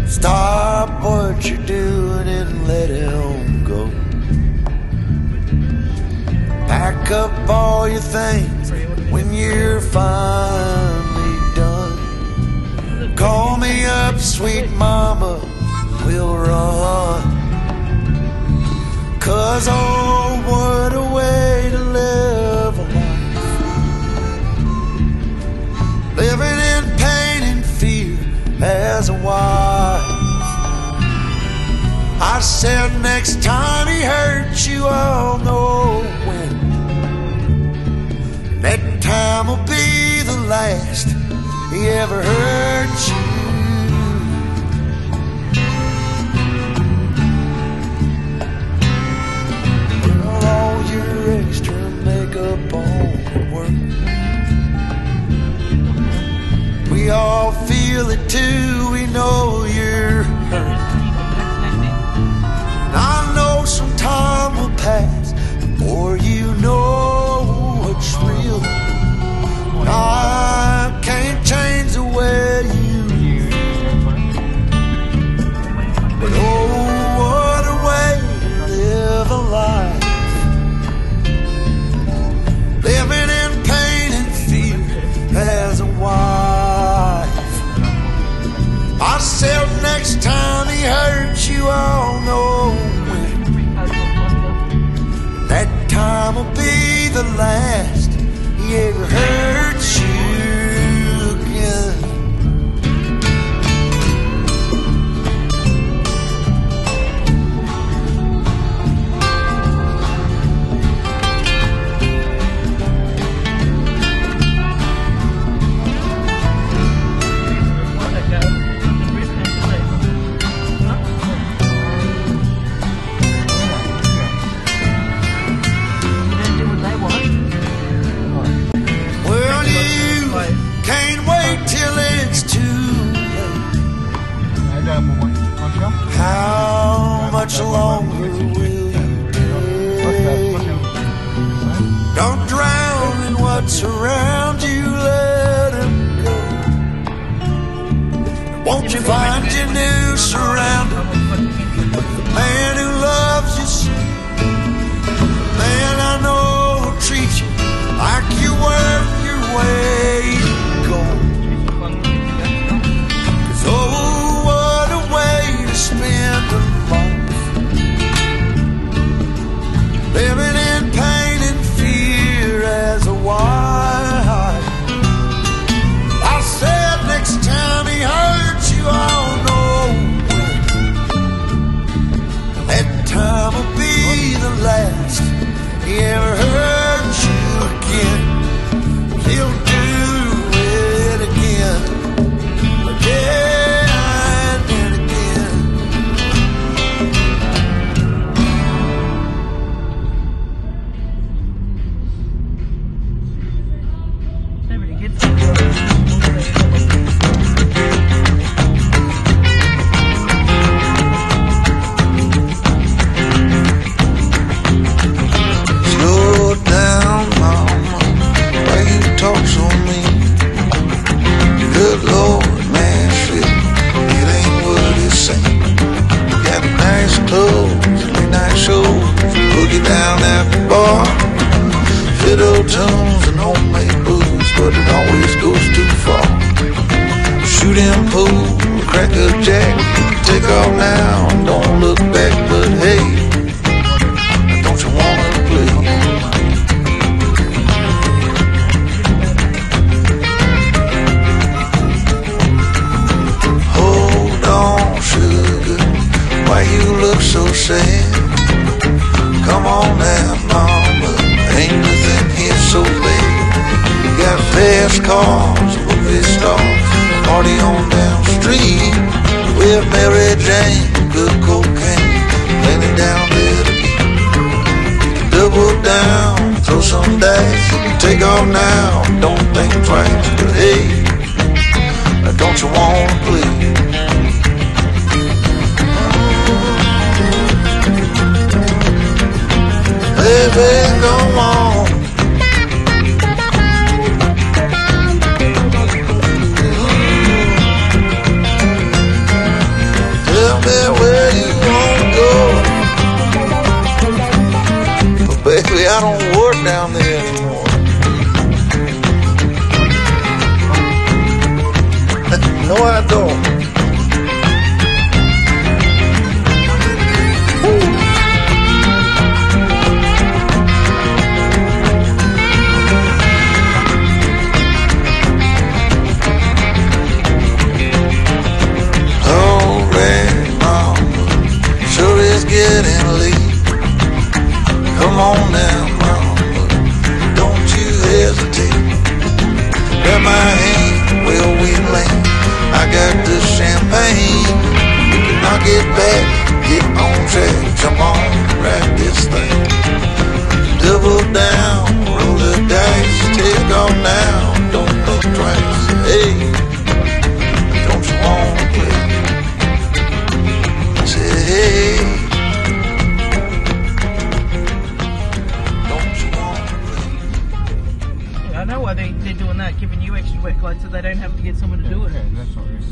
Stop what you're doing and let him go. Pack up all your things when you're finally done. Call me up, sweet mama, we'll run. 'Cause oh, what a way to live a life, living in pain and fear as a wife. I said next time he hurts you, I'll know when. That time will be the last he ever hurt you. Well, all your extra makeup on at work, we all feel it too, we know you're hurt. I know some time will pass before you know what's real. I can't change the way you but oh, what a way to live a life, living in pain and fear as a wife. I said next time he hurts you, I'll know when. That time will be the last he ever hurts you again. How much longer will you take? Don't drown in what's around you, let him go. Won't you find your new surrounding, the man who loves you so, the man I know will treat you like you're worth your weight in gold. 'Cause oh, spend a life living in pain and fear as a wife. I said next time he hurts you, I'll know when. That time will be the last he ever hurt you again. He'll do it again, again. Fiddle tunes and homemade booze, but it always goes too far. Shoot him pool, crack a jack, take off now and don't look back. But hey, don't you wanna play? Hold on, sugar, why you look so sad? Come on now, mama, ain't nothing here so bad. We got fast cars, movie stars, party on down the street with Mary Jane, good cocaine, plenty down there to eat. Double down, throw some dice, take off now, don't think twice. But hey, don't you wanna play? Baby, go on. go. Getting late. Come on now, mama, don't you hesitate. Grab my hand, well we land. I got the champagne. We can knock it back, get on track. Jump on, ride this thing. Double down, roll the dice. Take off now, don't think twice. Hey, don't you wanna play? Say hey. I know why they're doing that, giving you extra workload so they don't have to get someone to do it. Yeah, that's what it is.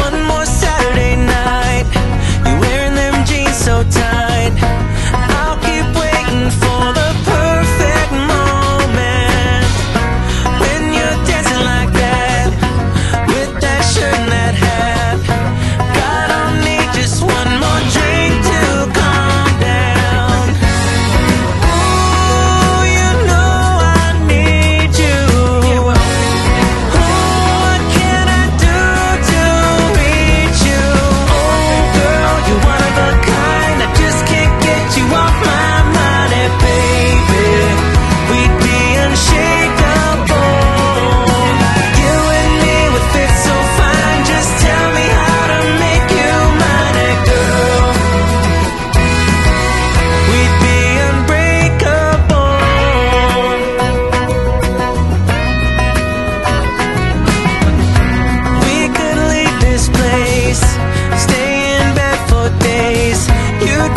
One more Saturday night, you're wearing them jeans so tight. I'll keep waiting for the perfect moment when you're dancing like that, with that shirt and that hat. God, I'll need just one more drink to calm down. Ooh, you know I need you. Ooh, what can I do to reach you? Oh girl, you're one of a kind, I just can't get you off my mind. And baby, we'd be unshakable. You and me would fit so fine, just tell me how to make you mine. And girl, we'd be unbreakable. We could leave this place, stay in bed for days. You'd